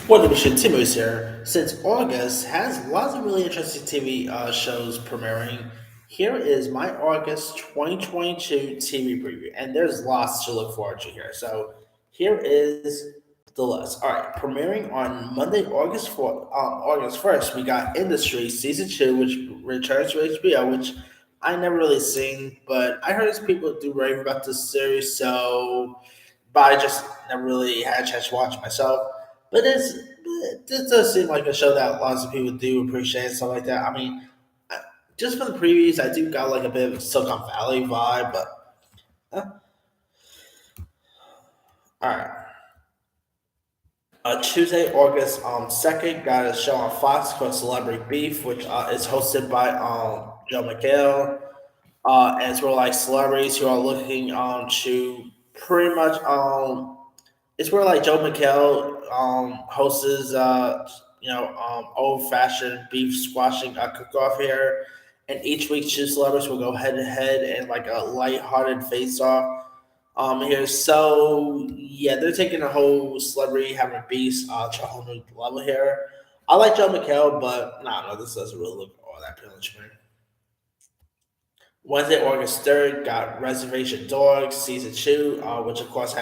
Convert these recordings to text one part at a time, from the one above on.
What the shit, Timo's here. Since August has lots of really interesting TV shows premiering, here is my August 2022 TV preview, and there's lots to look forward to here. So here is the list. All right, premiering on Monday, August 1st, we got Industry season 2, which returns to HBO, which I never really seen, but I heard people do rave about this series, but I just never really had a chance to watch it myself. But this does seem like a show that lots of people do appreciate and stuff like that. I mean, uh, just from the previews, I do got like a bit of a Silicon Valley vibe. But uh, all right, Tuesday, August 2nd, got a show on Fox called Celebrity Beef, which is hosted by Joe McHale. And it's where like celebrities who are looking to pretty much it's where like Joe McHale hosts old fashioned beef squashing cook off here, and each week two celebrities will go head to head in like a light-hearted face off. Here, so yeah, they're taking a whole celebrity having a beef to a whole new level here. I like Joe McHale, but no, this doesn't really look all that appealing to me. Wednesday, August 3rd, got Reservation Dogs season two, which of course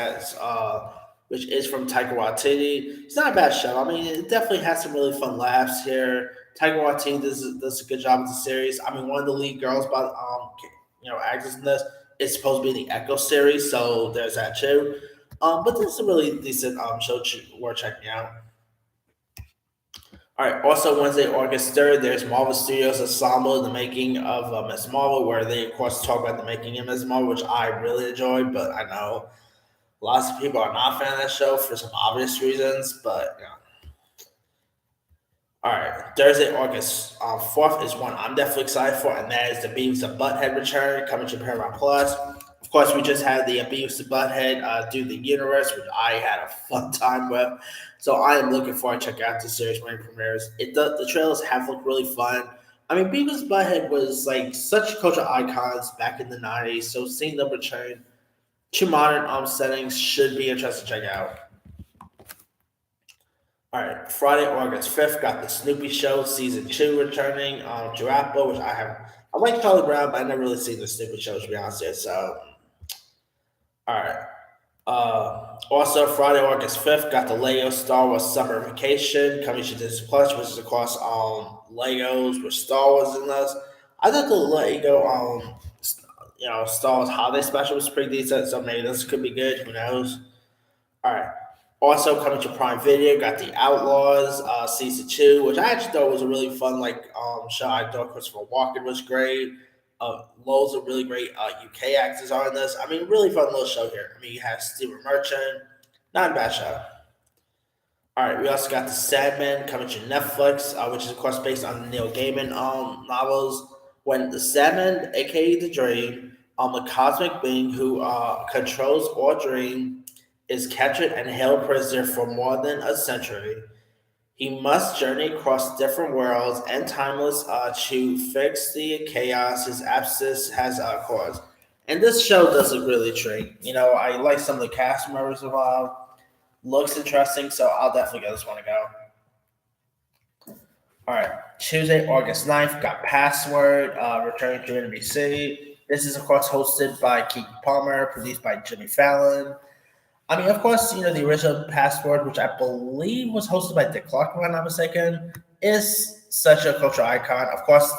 which is from Taika Waititi. It's not a bad show. I mean, it definitely has some really fun laughs here. Taika Waititi does a good job with the series. I mean, one of the lead girls, actors in this is supposed to be the Echo series, so there's that too. But this is a really decent show worth checking out. All right. Also, Wednesday, August 3rd, there's Marvel Studios Ensemble, the making of Ms. Marvel, where they, of course, talk about the making of Ms. Marvel, which I really enjoyed, but I know lots of people are not a fan of that show for some obvious reasons. But, all right. Thursday, August 4th is one I'm definitely excited for, and that is the Beavis and Butthead return coming to Paramount Plus. Of course, we just had the Beavis and Butthead do the universe, which I had a fun time with. So I am looking forward to check out the series when it premieres. The trailers have looked really fun. I mean, Beavis and Butthead was like such cultural icons back in the '90s. So seeing them return to modern settings should be interesting to check out. All right, Friday, August 5th, got the Snoopy Show season two returning to Apple, which I have. I like Charlie Brown, but I never really seen the Snoopy Show to be honest with you. So, all right. Also, Friday, August 5th, got the Lego Star Wars Summer Vacation coming to Disney Plus, which is, of course, Legos with Star Wars in this. I thought the Lego, Star Wars Holiday Special was pretty decent, so maybe this could be good. Who knows? All right. Also coming to Prime Video, got the Outlaws season two, which I actually thought was a really fun show. I thought Christopher Walken was great. Loads of really great UK actors are in this. I mean, really fun little show here. I mean, you have Stephen Merchant, not a bad show. All right, we also got the Sandman coming to Netflix, which is of course based on the Neil Gaiman novels. When the Sandman, aka the Dream, a cosmic being who controls all dream, is captured and held prisoner for more than a century. He must journey across different worlds and timeless to fix the chaos his absence has caused. And this show does look really intriguing. You know, I like some of the cast members involved. Looks interesting, so I'll definitely give this one a go. All right, Tuesday, August 9th, got Password, returning to NBC. This is, of course, hosted by Keith Palmer, produced by Jimmy Fallon. I mean, of course, the original Password, which I believe was hosted by Dick Clark, if I'm not mistaken, is such a cultural icon. Of course,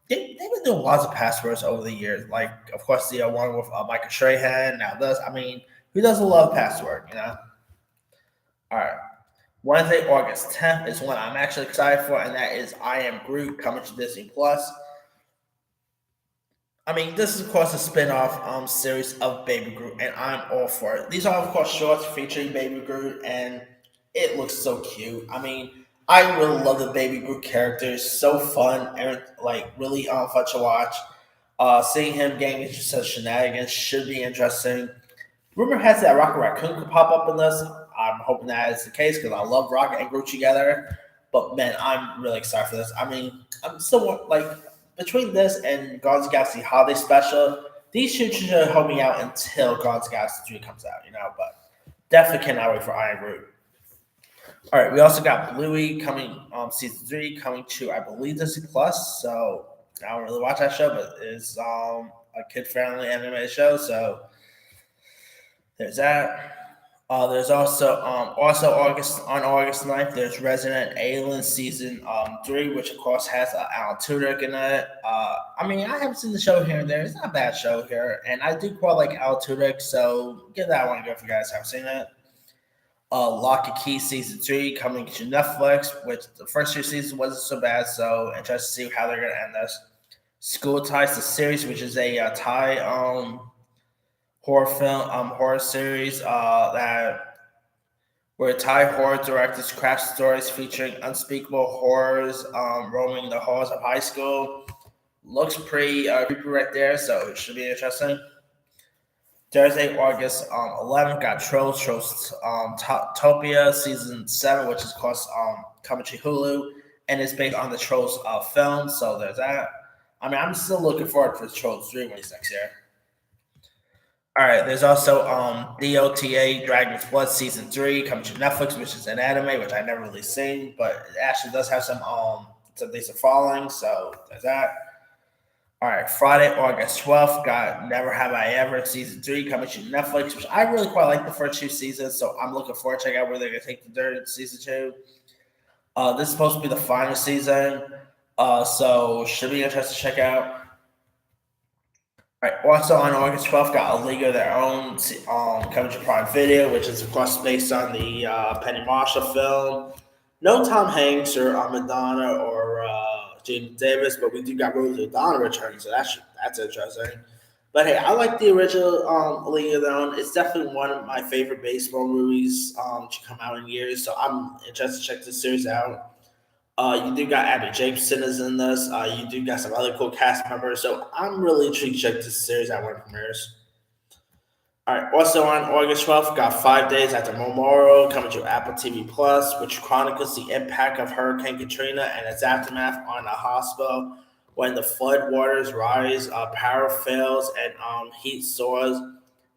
they've been doing lots of passwords over the years. Like, of course, the one with Michael Strahan. Now, I mean, who doesn't love Password? All right. Wednesday, August 10th is one I'm actually excited for, and that is I Am Groot coming to Disney Plus. I mean, this is of course a spin-off series of Baby Groot, and I'm all for it. These are of course shorts featuring Baby Groot, and it looks so cute. I mean, I really love the Baby Groot character. It's so fun and like really fun to watch. Seeing him getting into such shenanigans should be interesting. Rumor has it that Rocket Raccoon could pop up in this. I'm hoping that is the case because I love Rocket and Groot together. But man, I'm really excited for this. I mean, I'm still like between this and Guardians of the Galaxy Holiday Special, these two should hold me out until Guardians of the Galaxy 3 comes out, But definitely cannot wait for Iron Groot. All right, we also got Bluey coming season 3 coming to I believe Disney Plus. So I don't really watch that show, but it's a kid friendly animated show. So there's that. There's also August 9th, there's Resident Alien season 3, which of course has Alan Tudyk in it. I mean, I haven't seen the show here and there. It's not a bad show here, and I do quite like Alan Tudyk, so give that one a go if you guys haven't seen it. Lock and Key season 3 coming to Netflix, which the first 2 seasons wasn't so bad, so interested to see how they're gonna end this. School Ties the series, which is a Thai horror series that where Thai horror directors craft stories featuring unspeakable horrors roaming the halls of high school. Looks pretty creepy right there, so it should be interesting. Thursday, August 11th, got Trolls Topia season 7, which is called coming to Hulu, and it's based on the Trolls film. So there's that. I mean, I'm still looking forward for Trolls 3 when it's next year. All right, there's also DOTA Dragon's Blood season 3 coming to Netflix, which is an anime which I never really seen, but it actually does have some decent following. So there's that. All right, Friday, August 12th, got Never Have I Ever season 3 coming to Netflix, which I really quite like the first 2 seasons, so I'm looking forward to check out where they're gonna take the third season 2. This is supposed to be the final season, so should be interesting to check out. All right. Also on August 12th, got A League of Their Own coming to Prime Video, which is of course based on the Penny Marshall film. No Tom Hanks or Madonna or Jaden Davis, but we do got Rosie O'Donnell returning, so that's interesting. But hey, I like the original A League of Their Own. It's definitely one of my favorite baseball movies to come out in years, so I'm interested to check this series out. You do got Abby Jacobson is in this. You do got some other cool cast members. So I'm really intrigued to check this series out when it premieres. All right. Also on August 12th, got 5 days after Memorial coming to Apple TV Plus, which chronicles the impact of Hurricane Katrina and its aftermath on a hospital when the flood waters rise, power fails, and heat soars.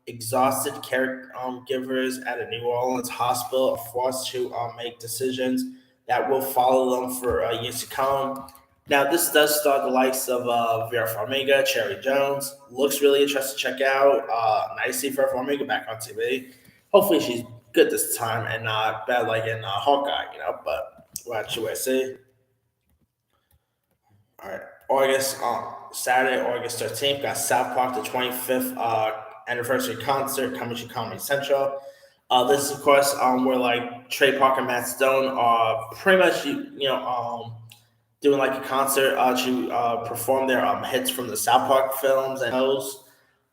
Exhausted caregivers at a New Orleans hospital are forced to make decisions that will follow them for years to come. Now, this does star the likes of Vera Farmiga, Cherry Jones. Looks really interesting to check out. Nice to see Vera Farmiga back on TV. Hopefully, she's good this time and not bad like in Hawkeye, but we'll have to wait and see. All right. Saturday, August 13th, got South Park, the 25th anniversary concert coming to Comedy Central. This is, of course, where like Trey Parker and Matt Stone are pretty much, doing like a concert to perform their hits from the South Park films and shows.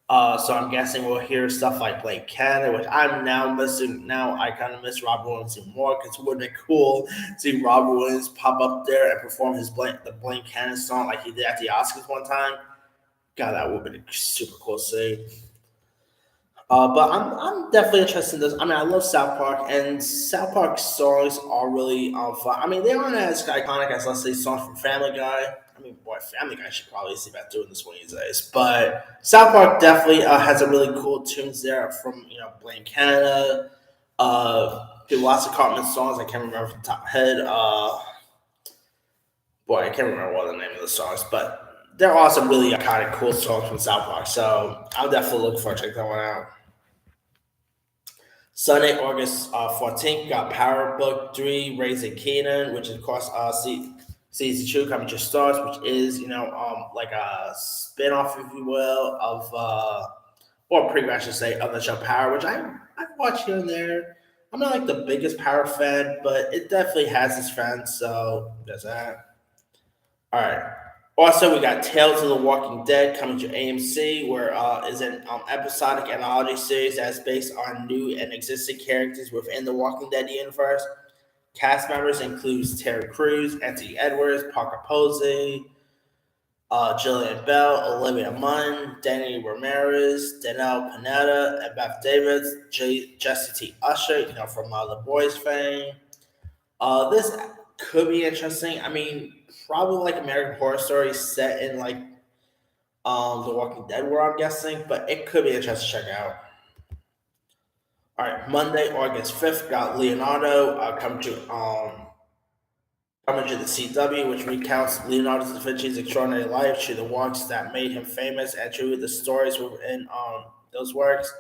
So I'm guessing we'll hear stuff like Blake Cannon, which I'm now missing. Now I kind of miss Robert Williams even more because it would have been cool to see Robert Williams pop up there and perform the Blake Cannon song like he did at the Oscars one time. God, that would have been super cool to see. But I'm definitely interested in this. I mean, I love South Park, and South Park songs are really fun. I mean, they aren't as iconic as, let's say, songs from Family Guy. I mean, boy, Family Guy should probably see about doing this one of these days. But South Park definitely has a really cool tunes there from, Blaine Canada. Do lots of Cartman songs. I can't remember from the top of my head. Boy, I can't remember what the name of the songs, but there are some really iconic, cool songs from South Park. So I'll definitely look forward to checking that one out. Sunday, August 14th, got Power Book 3, Raising Keenan, which is, of course, season 2 coming to Stars, which is, like a spin off, if you will, of, or pretty much, I should say, of the show Power, which I've watched here and there. I'm not like the biggest Power fan, but it definitely has its fans, so there's that. All right. Also, we got Tales of the Walking Dead coming to AMC, where is an episodic anthology series that's based on new and existing characters within the Walking Dead universe. Cast members includes Terry Crews, Anthony Edwards, Parker Posey, Jillian Bell, Olivia Munn, Danny Ramirez, Danelle Panetta, and Beth Davis, Jesse T. Usher, from The Boys fame. This could be interesting. I mean, probably like American Horror Story set in like The Walking Dead, where I'm guessing, but it could be interesting to check out. All right, Monday, August 5th, got Leonardo coming to the CW, which recounts Leonardo da Vinci's extraordinary life through the works that made him famous and through the stories within those works.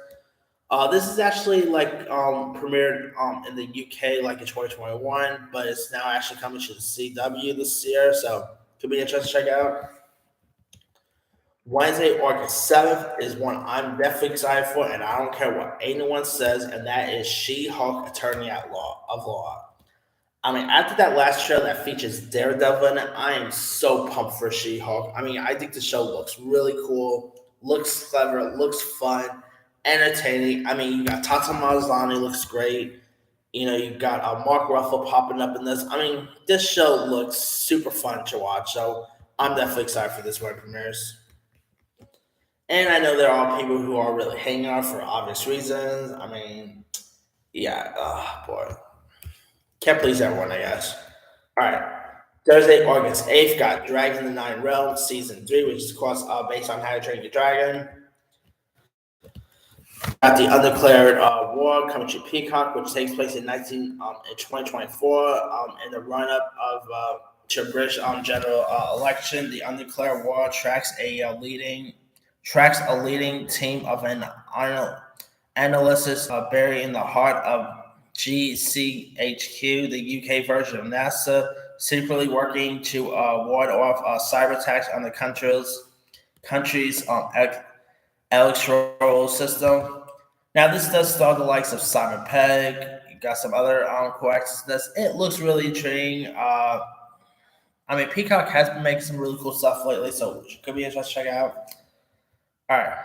This is actually like premiered in the UK like in 2021, but it's now actually coming to the CW this year, so could be interesting to check out. Wednesday, August 7th is one I'm definitely excited for, and I don't care what anyone says, and that is She-Hulk Attorney at Law of Law. I mean, after that last show that features Daredevil in it, I am so pumped for She-Hulk. I mean, I think the show looks really cool, looks clever, looks fun, entertaining. I mean, you got Tata Maslany looks great. You know, you got Mark Ruffalo popping up in this. I mean, this show looks super fun to watch. So I'm definitely excited for this when it premieres. And I know there are people who are really hanging out for obvious reasons. I mean, yeah, boy, can't please everyone, I guess. All right. Thursday, August 8th, got Dragon the Nine Realms Season 3, which is, of course, based on How to Train Your Dragon. Got the Undeclared War coming to Peacock, which takes place in 2024 in the run-up of to British general election. The Undeclared War tracks a leading team of analysts buried in the heart of GCHQ, the UK version of NASA, secretly working to ward off cyber attacks on the country's electoral system. Now, this does star the likes of Simon Pegg. You got some other co-actors in this. It looks really intriguing. I mean, Peacock has been making some really cool stuff lately, so it could be interesting to check out. All right.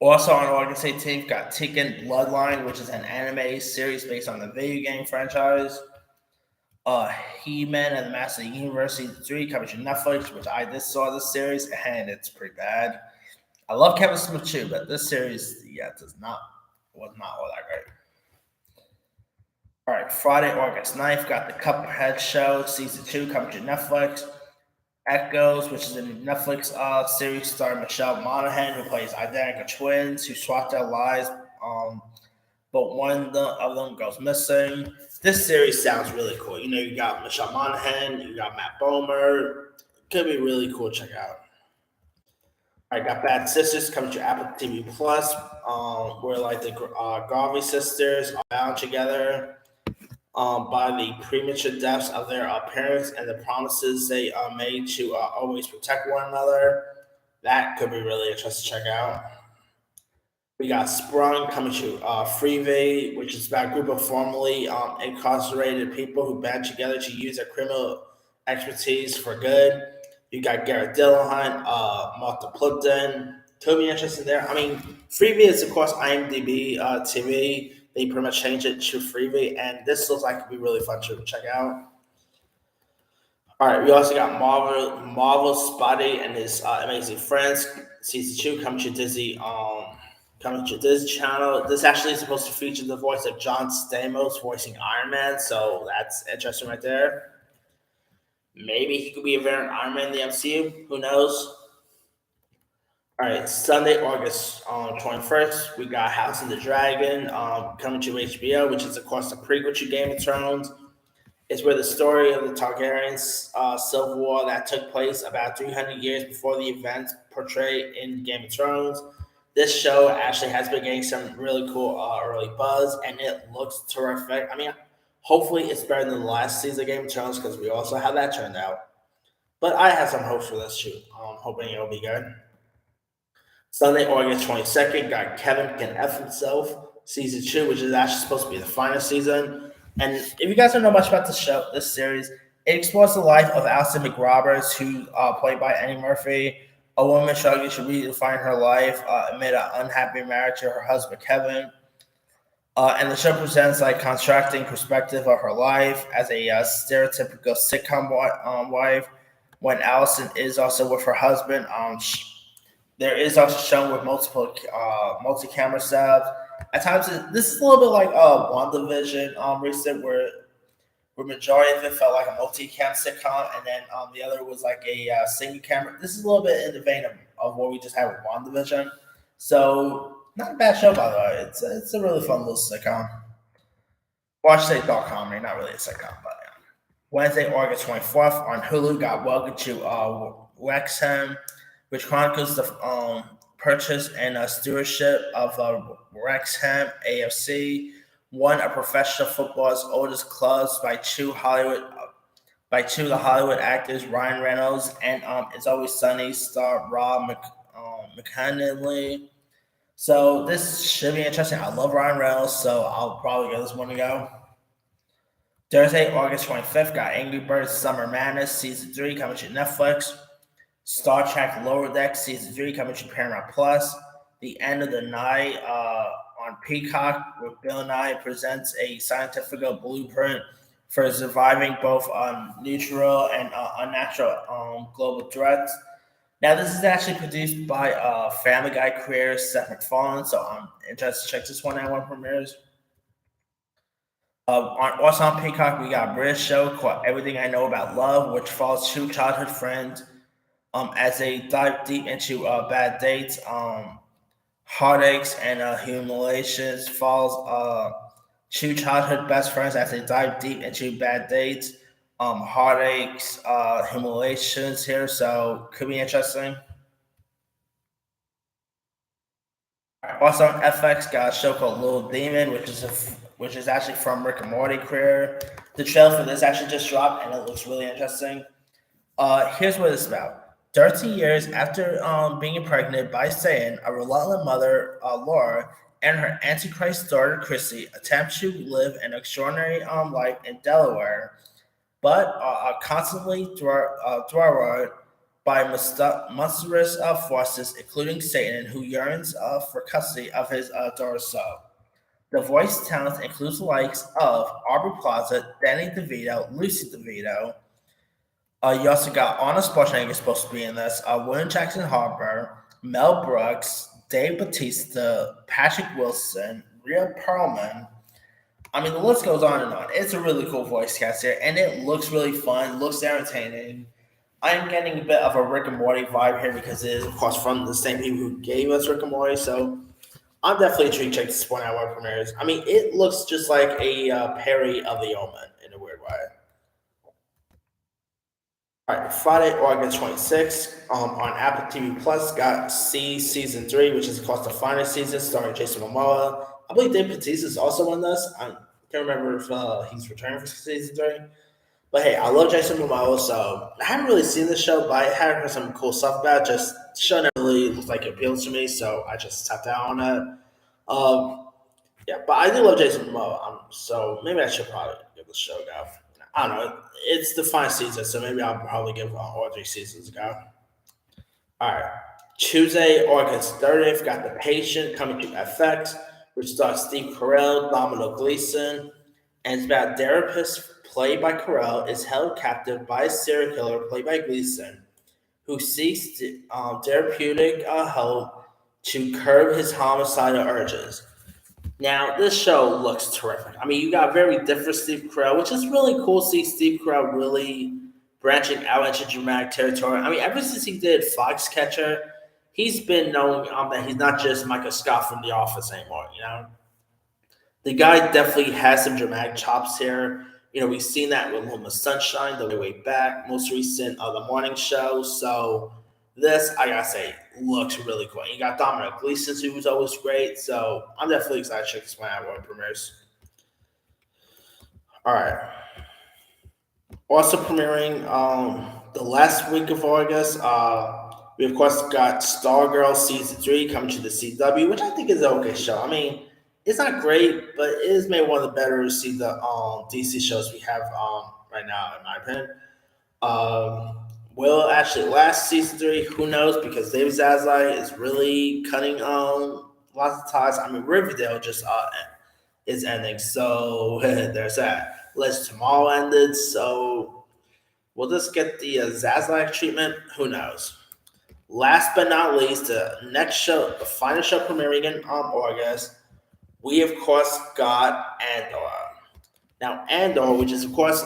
Also on August 18th, got Tekken Bloodline, which is an anime series based on the video game franchise. He-Man and the Master of the Universe Season 3 coming to Netflix, which I just saw this series, and it's pretty bad. I love Kevin Smith too, but this series, was not all that great. All right, Friday, August 9th, got the Cuphead Show Season 2 coming to Netflix. Echoes, which is a Netflix series starring Michelle Monaghan, who plays identical twins who swap their lives, but one of them goes missing. This series sounds really cool. You know, you got Michelle Monaghan, you got Matt Bomer. Could be really cool to check out. I got Bad Sisters coming to Apple TV Plus, where like the Garvey sisters are bound together by the premature deaths of their parents and the promises they made to always protect one another. That could be really interesting to check out. We got Sprung coming to Freevee, which is about a group of formerly incarcerated people who band together to use their criminal expertise for good. You got Garrett Dillahunt, Martha Plimpton. Could be interesting there. I mean, Freevee is, of course, IMDb TV. They pretty much changed it to Freevee, and this looks like it could be really fun to check out. All right, we also got Marvel Spotty and his Amazing Friends Season 2 coming to Disney Channel. This actually is supposed to feature the voice of John Stamos voicing Iron Man, so that's interesting right there. Maybe he could be a variant Iron Man in the MCU. Who knows? All right, Sunday, August 21st, we got House of the Dragon coming to HBO, which is, of course, a prequel to Game of Thrones. It's where the story of the Targaryens civil war that took place about 300 years before the events portrayed in Game of Thrones. This show actually has been getting some really cool early buzz, and it looks terrific. I mean, hopefully it's better than the last season of Game of Thrones because we also had that turned out. But I have some hopes for this shoot. I'm hoping it'll be good. Sunday, August 22nd, got Kevin Can F Himself, Season 2, which is actually supposed to be the final season. And if you guys don't know much about this series, it explores the life of Alison McRoberts, who played by Eddie Murphy, a woman struggling to redefine her life amid an unhappy marriage to her husband, Kevin. And the show presents like contrasting perspective of her life as a stereotypical sitcom wife, when Allison is also with her husband. There is also shown with multi-camera setups. At times, this is a little bit like WandaVision recent, where majority of it felt like a multi-cam sitcom, and then the other was like a single camera. This is a little bit in the vein of what we just had with WandaVision. So Not a bad show, by the way. It's a really fun little sitcom. Watch Say Dark Comedy, not really a sitcom, but yeah. Wednesday, August 24th on Hulu got Welcome to Wrexham, which chronicles the purchase and stewardship of Wrexham AFC, one of professional football's oldest clubs by two of the Hollywood actors Ryan Reynolds and It's Always Sunny star McConaughey. So this should be interesting. I love Ryan Reynolds, so I'll probably give this one to go. Thursday, August 25th, got Angry Birds Summer Madness Season 3 coming to Netflix. Star Trek Lower Deck Season 3 coming to Paramount Plus. The End of the Night on Peacock, where Bill Nye presents a scientific blueprint for surviving both natural and unnatural global threats. Now, this is actually produced by Family Guy creator Seth MacFarlane, so I'm interested to check this one out when it premieres. Also on Peacock, we got a British show called Everything I Know About Love, which follows two childhood friends as they dive deep into bad dates, heartaches, and humiliations. Follows two childhood best friends as they dive deep into bad dates, heartaches, humiliations here. So could be interesting. Also on FX, got a show called Little Demon, which is actually from Rick and Morty creator. The trailer for this actually just dropped, and it looks really interesting. Here's what it's about. 13 years after being impregnated by Satan, a reluctant mother, Laura, and her Antichrist daughter, Chrissy, attempt to live an extraordinary life in Delaware, but are constantly thwarted by monstrous forces, including Satan, who yearns for custody of his daughter's soul. The voice talent includes the likes of Aubrey Plaza, Danny DeVito, Lucy DeVito. You also got Arnold Schwarzenegger supposed to be in this, William Jackson Harper, Mel Brooks, Dave Bautista, Patrick Wilson, Rhea Perlman. I mean, the list goes on and on. It's a really cool voice cast here, and it looks really fun, looks entertaining. I'm getting a bit of a Rick and Morty vibe here because it is, of course, from the same people who gave us Rick and Morty. So I'm definitely intrigued to check this one out when it premieres. I mean, it looks just like a parody of The Omen in a weird way. All right, Friday, August 26th, on Apple TV Plus, got C Season 3, which is, of course, the final season, starring Jason Momoa. I believe Dave Bautista is also in this. I can't remember if he's returning for Season 3. But hey, I love Jason Momoa, so I haven't really seen the show, but I have heard some cool stuff about it. Just the show never really looks like it appeals to me, so I just tapped out on it. Yeah, but I do love Jason Momoa, so maybe I should probably give the show a go. I don't know. It's the final season, so maybe I'll probably give all 3 seasons a go. All right. Tuesday, August 30th, got The Patient coming to FX, which stars Steve Carell, Domino Gleeson, and it's about a therapist played by Carell is held captive by a serial killer played by Gleeson, who seeks therapeutic help to curb his homicidal urges. Now, this show looks terrific. I mean, you got very different Steve Carell, which is really cool to see Steve Carell really branching out into dramatic territory. I mean, ever since he did Foxcatcher, he's been known that he's not just Michael Scott from The Office anymore, you know? The guy definitely has some dramatic chops here. You know, we've seen that with Little Miss Sunshine, The Way Back, most recent The Morning Show. So this, I gotta say, looks really cool. You got Dominic Gleeson, who was always great. So I'm definitely excited to check this one out when it premieres. All right. Also premiering the last week of August, we of course got Stargirl Season 3 coming to the CW, which I think is an okay show. I mean, it's not great, but it is maybe one of the better DC shows we have right now, in my opinion. Will actually last Season 3? Who knows? Because David Zaslav is really cutting lots of ties. I mean, Riverdale just is ending, so there's that. Let's Tomorrow ended, so will this get the Zaslav treatment? Who knows? Last but not least, the next show, the final show premiering in August, we of course got Andor. Now, Andor, which is of course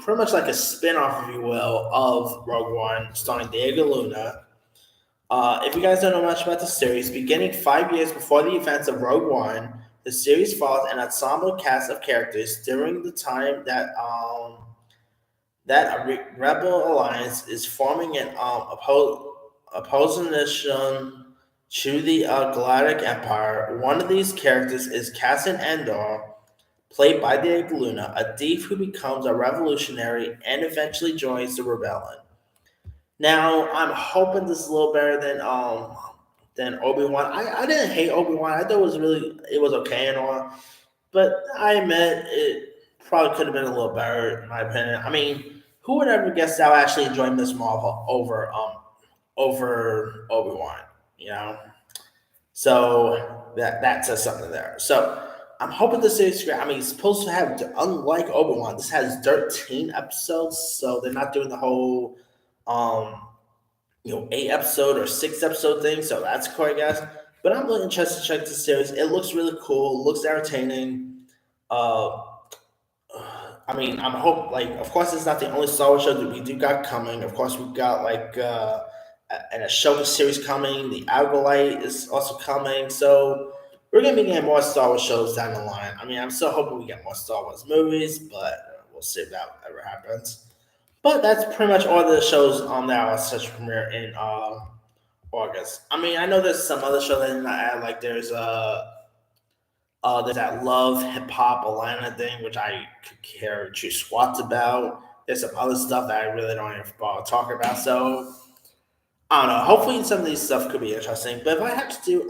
pretty much like a spin-off, if you will, of Rogue One, starring Diego Luna. If you guys don't know much about the series, beginning 5 years before the events of Rogue One, the series follows an ensemble cast of characters during the time that a rebel alliance is forming an opposition to the Galactic Empire. One of these characters is Cassian Andor, played by Dave Luna, a thief who becomes a revolutionary and eventually joins the rebellion. Now, I'm hoping this is a little better than Obi Wan. I didn't hate Obi Wan. I thought it was okay and all, but I admit it probably could have been a little better in my opinion. I mean, who would ever guess that I actually enjoy Miss Marvel over Obi Wan? You know, so that says something there. So I'm hoping this series. I mean, it's supposed to have, unlike Obi Wan, this has 13 episodes, so they're not doing the whole, um, 8 episode or 6 episode thing. So that's cool, I guess. But I'm really interested to check this series. It looks really cool. It looks entertaining. Uh, I mean, I'm hope like of course it's not the only Star Wars show that we do got coming. Of course, we've got like an Ashoka series coming. The Algolite is also coming. So we're gonna be getting more Star Wars shows down the line. I mean, I'm still hoping we get more Star Wars movies, but we'll see if that ever happens. But that's pretty much all the shows that are set to premiere in August. I mean, I know there's some other show that did not add. Like there's that Love Hip Hop Atlanta thing, which I could care two squats about. There's some other stuff that I really don't even talk about. So I don't know. Hopefully, some of these stuff could be interesting. But if I have to do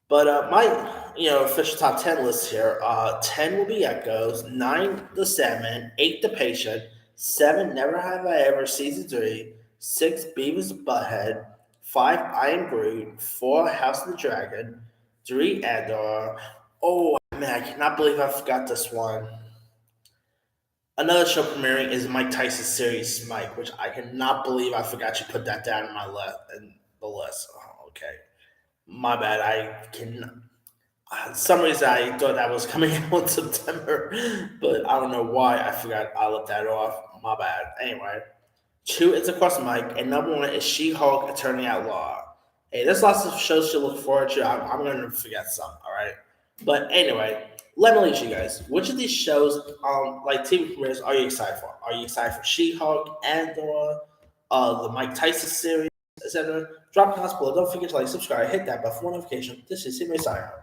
my official top 10 list here. 10 will be Echoes, 9 The Sandman, 8 The Patient, 7 Never Have I Ever season 3, 6 Beavis and Butthead, 5 I Am Groot, 4 House of the Dragon, 3 Andor. Oh man, I cannot believe I forgot this one. Another show premiering is Mike Tyson's series Mike, which I cannot believe I forgot you put that down in the list. Oh, okay, my bad. I can. Some reason I thought that was coming out in September, but I don't know why I forgot. I left that off. My bad. Anyway, 2 is Across the Mic, and number 1 is She-Hulk Attorney at Law. Hey, there's lots of shows to look forward to. I'm going to forget some, all right? But anyway, let me leave you guys. Which of these shows, like TV premieres, are you excited for? Are you excited for She-Hulk, Andor, the Mike Tyson series, etc.? Drop comments below. Don't forget to like, subscribe, hit that bell for notification. This is Simei signing out.